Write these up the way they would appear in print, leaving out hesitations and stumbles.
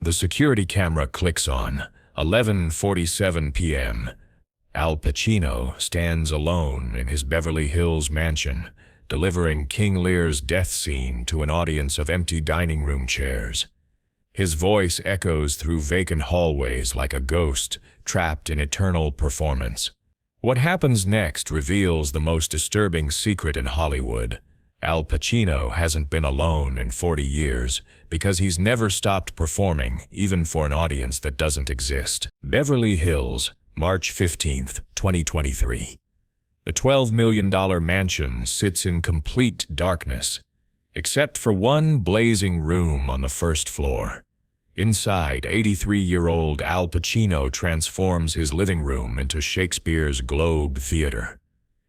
The security camera clicks on. 11:47 p.m. Al Pacino stands alone in his Beverly Hills mansion, delivering King Lear's death scene to an audience of empty dining room chairs. His voice echoes through vacant hallways like a ghost trapped in eternal performance. What happens next reveals the most disturbing secret in Hollywood. Al Pacino hasn't been alone in 40 years because he's never stopped performing, even for an audience that doesn't exist. Beverly Hills, March 15, 2023. The $12 million mansion sits in complete darkness, except for one blazing room on the first floor. Inside, 83-year-old Al Pacino transforms his living room into Shakespeare's Globe Theater.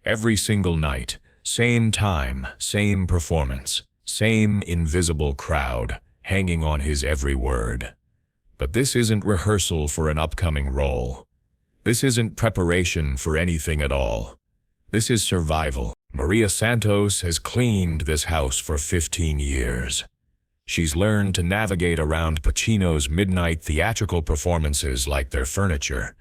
Every single night, same time, same performance, same invisible crowd, hanging on his every word. But this isn't rehearsal for an upcoming role. This isn't preparation for anything at all. This is survival. Maria Santos has cleaned this house for 15 years. She's learned to navigate around Pacino's midnight theatrical performances like they're furniture.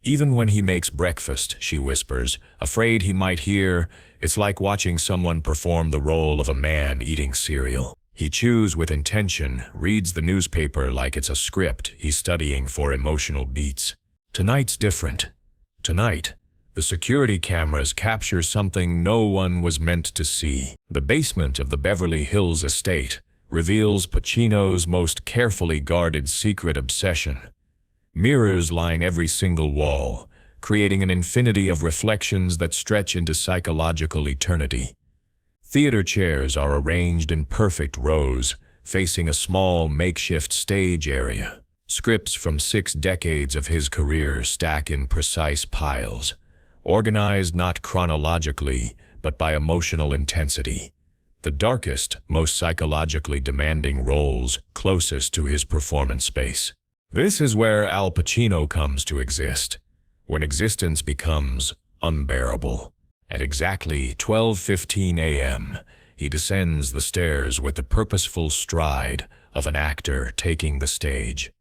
Even when he makes breakfast, she whispers, afraid he might hear, it's like watching someone perform the role of a man eating cereal. He chews with intention, reads the newspaper like it's a script he's studying for emotional beats. Tonight's different. Tonight, the security cameras capture something no one was meant to see. The basement of the Beverly Hills estate reveals Pacino's most carefully guarded secret obsession. Mirrors line every single wall, creating an infinity of reflections that stretch into psychological eternity. Theater chairs are arranged in perfect rows, facing a small makeshift stage area. Scripts from 6 decades of his career stack in precise piles, organized not chronologically, but by emotional intensity. The darkest, most psychologically demanding roles closest to his performance space. This is where Al Pacino comes to exist, when existence becomes unbearable. At exactly 12:15 a.m., he descends the stairs with the purposeful stride of an actor taking the stage.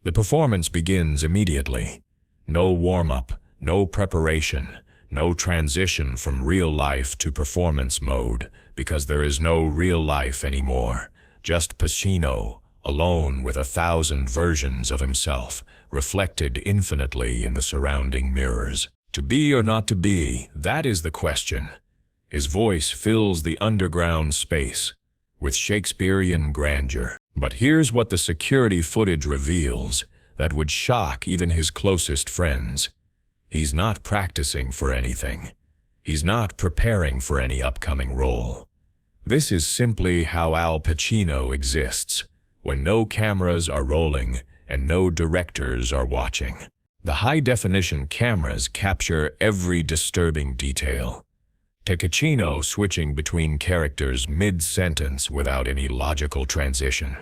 The performance begins immediately. No warm-up, no preparation, no transition from real life to performance mode, because there is no real life anymore. Just Pacino, alone with 1,000 versions of himself, reflected infinitely in the surrounding mirrors. To be or not to be, that is the question. His voice fills the underground space with Shakespearean grandeur. But here's what the security footage reveals that would shock even his closest friends. He's not practicing for anything. He's not preparing for any upcoming role. This is simply how Al Pacino exists, when no cameras are rolling and no directors are watching. The high-definition cameras capture every disturbing detail. Pacino switching between characters mid-sentence without any logical transition.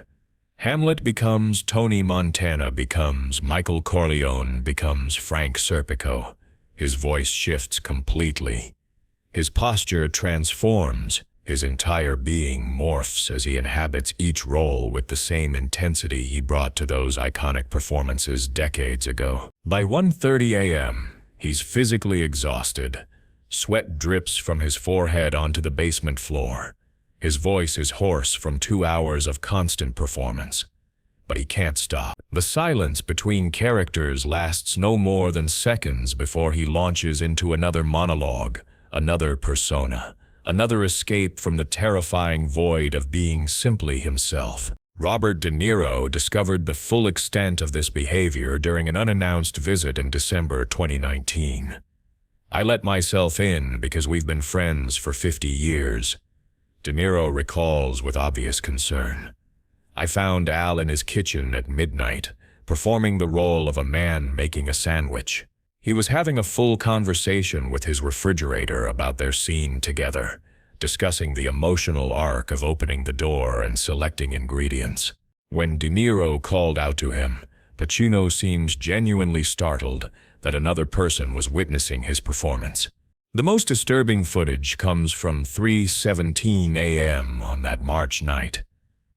Hamlet becomes Tony Montana, becomes Michael Corleone, becomes Frank Serpico. His voice shifts completely. His posture transforms. His entire being morphs as he inhabits each role with the same intensity he brought to those iconic performances decades ago. By 1:30 a.m., he's physically exhausted. Sweat drips from his forehead onto the basement floor. His voice is hoarse from 2 hours of constant performance. But he can't stop. The silence between characters lasts no more than seconds before he launches into another monologue, another persona. Another escape from the terrifying void of being simply himself. Robert De Niro discovered the full extent of this behavior during an unannounced visit in December 2019. I let myself in because we've been friends for 50 years. De Niro recalls with obvious concern. I found Al in his kitchen at midnight, performing the role of a man making a sandwich. He was having a full conversation with his refrigerator about their scene together, discussing the emotional arc of opening the door and selecting ingredients. When De Niro called out to him, Pacino seemed genuinely startled that another person was witnessing his performance. The most disturbing footage comes from 3:17 a.m. on that March night.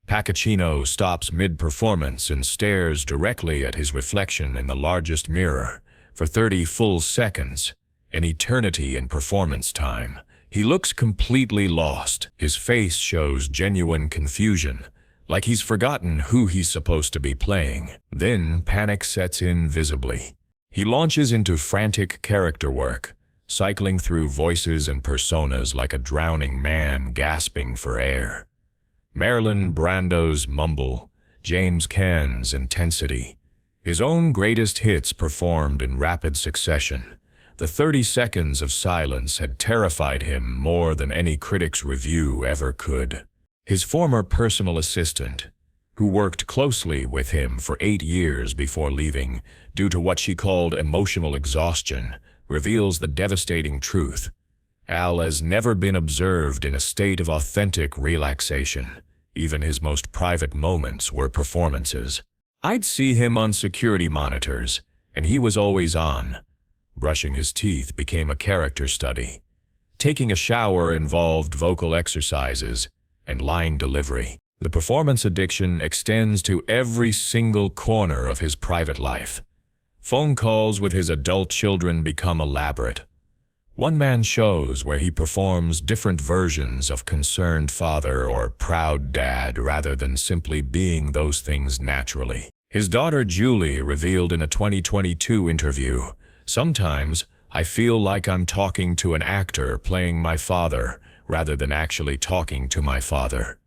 Pacino stops mid-performance and stares directly at his reflection in the largest mirror for 30 full seconds, an eternity in performance time. He looks completely lost. His face shows genuine confusion, like he's forgotten who he's supposed to be playing. Then panic sets in visibly. He launches into frantic character work, cycling through voices and personas like a drowning man gasping for air. Marlon Brando's mumble, James Caan's intensity, his own greatest hits performed in rapid succession. The 30 seconds of silence had terrified him more than any critic's review ever could. His former personal assistant, who worked closely with him for 8 years before leaving due to what she called emotional exhaustion, reveals the devastating truth. Al has never been observed in a state of authentic relaxation. Even his most private moments were performances. I'd see him on security monitors, and he was always on. Brushing his teeth became a character study. Taking a shower involved vocal exercises and line delivery. The performance addiction extends to every single corner of his private life. Phone calls with his adult children become elaborate. One-man shows where he performs different versions of concerned father or proud dad rather than simply being those things naturally. His daughter Julie revealed in a 2022 interview, "Sometimes I feel like I'm talking to an actor playing my father rather than actually talking to my father.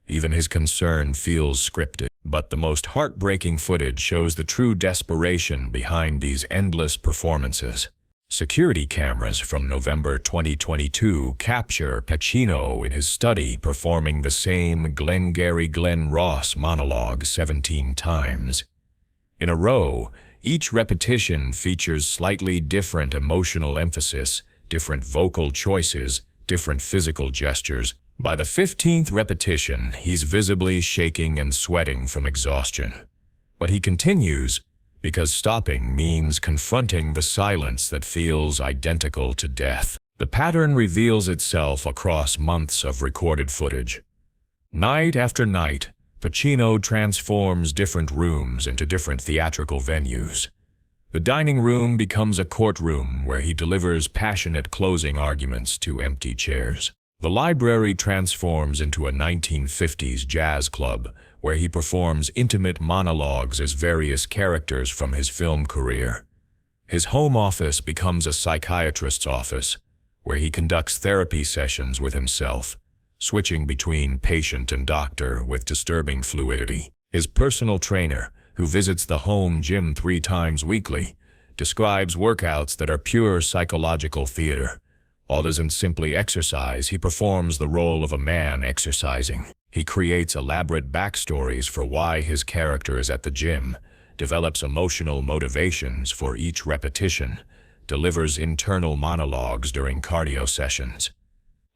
Even his concern feels scripted." But the most heartbreaking footage shows the true desperation behind these endless performances. Security cameras from November 2022 capture Pacino in his study performing the same Glengarry Glen Ross monologue 17 times. In a row, each repetition features slightly different emotional emphasis, different vocal choices, different physical gestures. By the 15th repetition, he's visibly shaking and sweating from exhaustion. But he continues, because stopping means confronting the silence that feels identical to death. The pattern reveals itself across months of recorded footage. Night after night, Pacino transforms different rooms into different theatrical venues. The dining room becomes a courtroom where he delivers passionate closing arguments to empty chairs. The library transforms into a 1950s jazz club where he performs intimate monologues as various characters from his film career. His home office becomes a psychiatrist's office where he conducts therapy sessions with himself, switching between patient and doctor with disturbing fluidity. His personal trainer, who visits the home gym 3 times weekly, describes workouts that are pure psychological theater. All isn't simply exercise, he performs the role of a man exercising. He creates elaborate backstories for why his character is at the gym, develops emotional motivations for each repetition, delivers internal monologues during cardio sessions.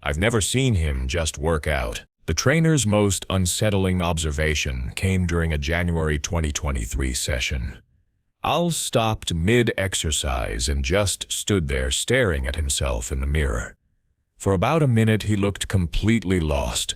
I've never seen him just work out. The trainer's most unsettling observation came during a January 2023 session. Al stopped mid-exercise and just stood there staring at himself in the mirror. For about a minute he looked completely lost,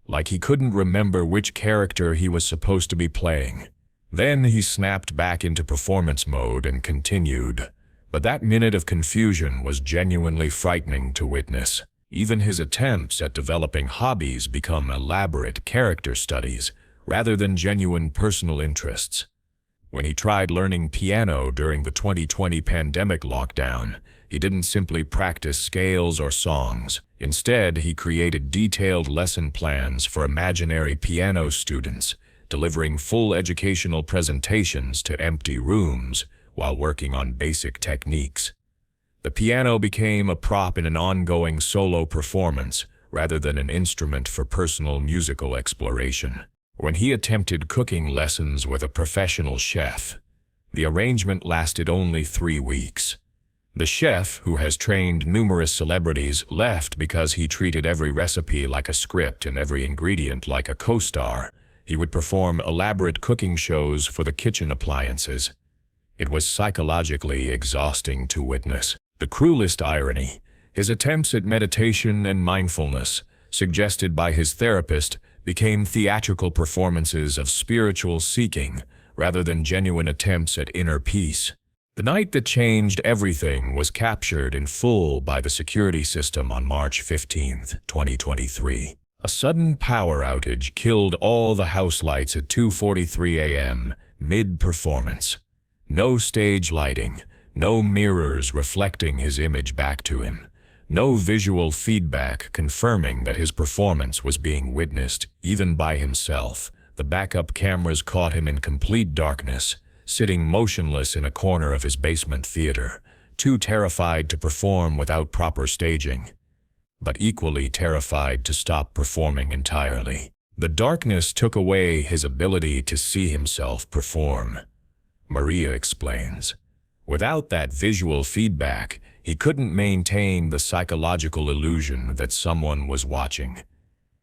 like he couldn't remember which character he was supposed to be playing. Then he snapped back into performance mode and continued. But that minute of confusion was genuinely frightening to witness. Even his attempts at developing hobbies become elaborate character studies rather than genuine personal interests. When he tried learning piano during the 2020 pandemic lockdown, he didn't simply practice scales or songs. Instead, he created detailed lesson plans for imaginary piano students, delivering full educational presentations to empty rooms while working on basic techniques. The piano became a prop in an ongoing solo performance rather than an instrument for personal musical exploration. When he attempted cooking lessons with a professional chef, the arrangement lasted only 3 weeks. The chef, who has trained numerous celebrities, left because he treated every recipe like a script and every ingredient like a co-star. He would perform elaborate cooking shows for the kitchen appliances. It was psychologically exhausting to witness. The cruelest irony, his attempts at meditation and mindfulness, suggested by his therapist, became theatrical performances of spiritual seeking rather than genuine attempts at inner peace. The night that changed everything was captured in full by the security system on March 15, 2023. A sudden power outage killed all the house lights at 2:43 a.m. mid-performance. No stage lighting, no mirrors reflecting his image back to him, no visual feedback confirming that his performance was being witnessed, even by himself. The backup cameras caught him in complete darkness, sitting motionless in a corner of his basement theater, too terrified to perform without proper staging, but equally terrified to stop performing entirely. The darkness took away his ability to see himself perform. Maria explains. Without that visual feedback, he couldn't maintain the psychological illusion that someone was watching.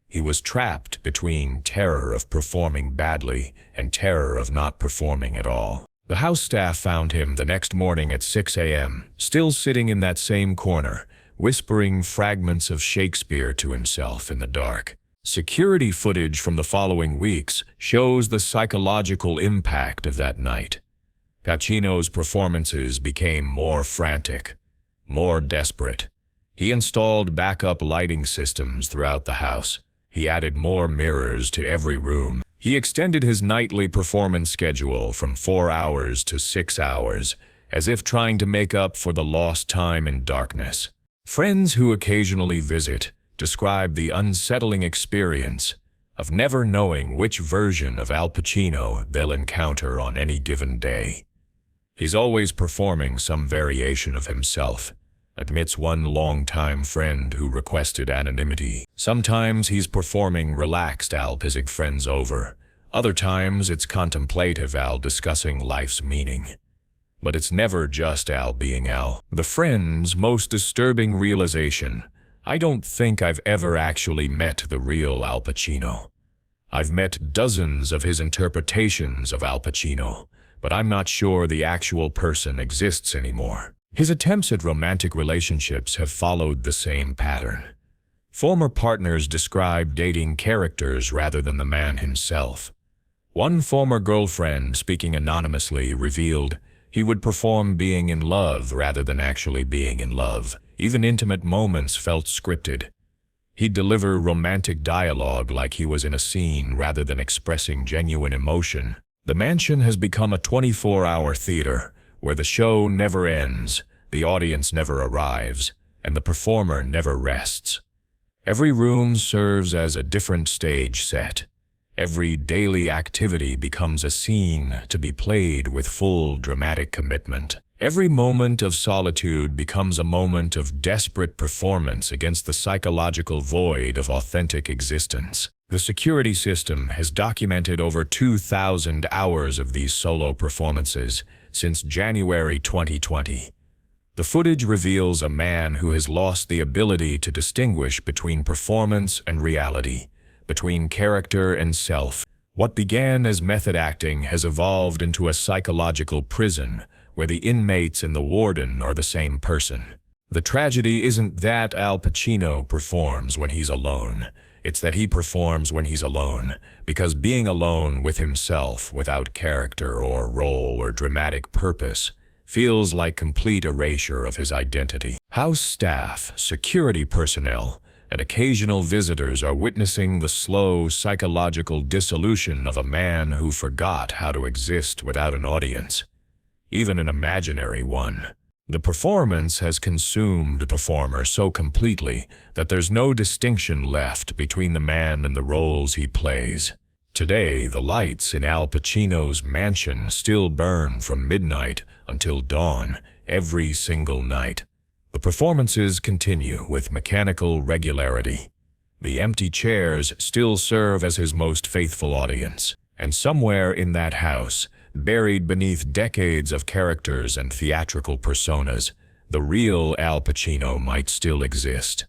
He was trapped between terror of performing badly and terror of not performing at all. The house staff found him the next morning at 6 a.m., still sitting in that same corner, whispering fragments of Shakespeare to himself in the dark. Security footage from the following weeks shows the psychological impact of that night. Pacino's performances became more frantic, more desperate. He installed backup lighting systems throughout the house. He added more mirrors to every room. He extended his nightly performance schedule from 4 hours to 6 hours, as if trying to make up for the lost time in darkness. Friends who occasionally visit describe the unsettling experience of never knowing which version of Al Pacino they'll encounter on any given day. He's always performing some variation of himself, admits one longtime friend who requested anonymity. Sometimes he's performing relaxed Al pissing friends over. Other times it's contemplative Al discussing life's meaning. But it's never just Al being Al. The friend's most disturbing realization: I don't think I've ever actually met the real Al Pacino. I've met dozens of his interpretations of Al Pacino, but I'm not sure the actual person exists anymore. His attempts at romantic relationships have followed the same pattern. Former partners describe dating characters rather than the man himself. One former girlfriend, speaking anonymously, revealed he would perform being in love rather than actually being in love. Even intimate moments felt scripted. He'd deliver romantic dialogue like he was in a scene rather than expressing genuine emotion. The mansion has become a 24-hour theater, where the show never ends, the audience never arrives, and the performer never rests. Every room serves as a different stage set. Every daily activity becomes a scene to be played with full dramatic commitment. Every moment of solitude becomes a moment of desperate performance against the psychological void of authentic existence. The security system has documented over 2,000 hours of these solo performances since January 2020. The footage reveals a man who has lost the ability to distinguish between performance and reality, between character and self. What began as method acting has evolved into a psychological prison where the inmates and the warden are the same person. The tragedy isn't that Al Pacino performs when he's alone. It's that he performs when he's alone, because being alone with himself, without character or role or dramatic purpose, feels like complete erasure of his identity. House staff, security personnel, and occasional visitors are witnessing the slow psychological dissolution of a man who forgot how to exist without an audience, even an imaginary one. The performance has consumed the performer so completely that there's no distinction left between the man and the roles he plays. Today, the lights in Al Pacino's mansion still burn from midnight until dawn every single night. The performances continue with mechanical regularity. The empty chairs still serve as his most faithful audience. And somewhere in that house, buried beneath decades of characters and theatrical personas, the real Al Pacino might still exist.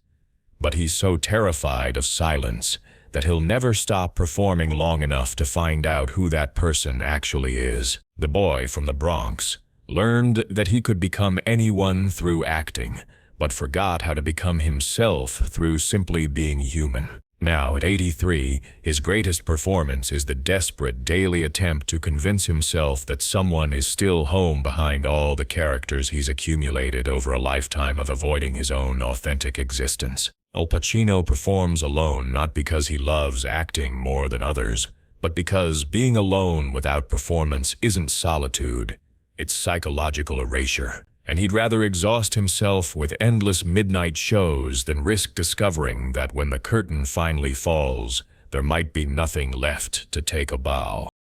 But he's so terrified of silence that he'll never stop performing long enough to find out who that person actually is. The boy from the Bronx learned that he could become anyone through acting, but forgot how to become himself through simply being human. Now, at 83, his greatest performance is the desperate daily attempt to convince himself that someone is still home behind all the characters he's accumulated over a lifetime of avoiding his own authentic existence. Al Pacino performs alone not because he loves acting more than others, but because being alone without performance isn't solitude, it's psychological erasure. And he'd rather exhaust himself with endless midnight shows than risk discovering that when the curtain finally falls, there might be nothing left to take a bow.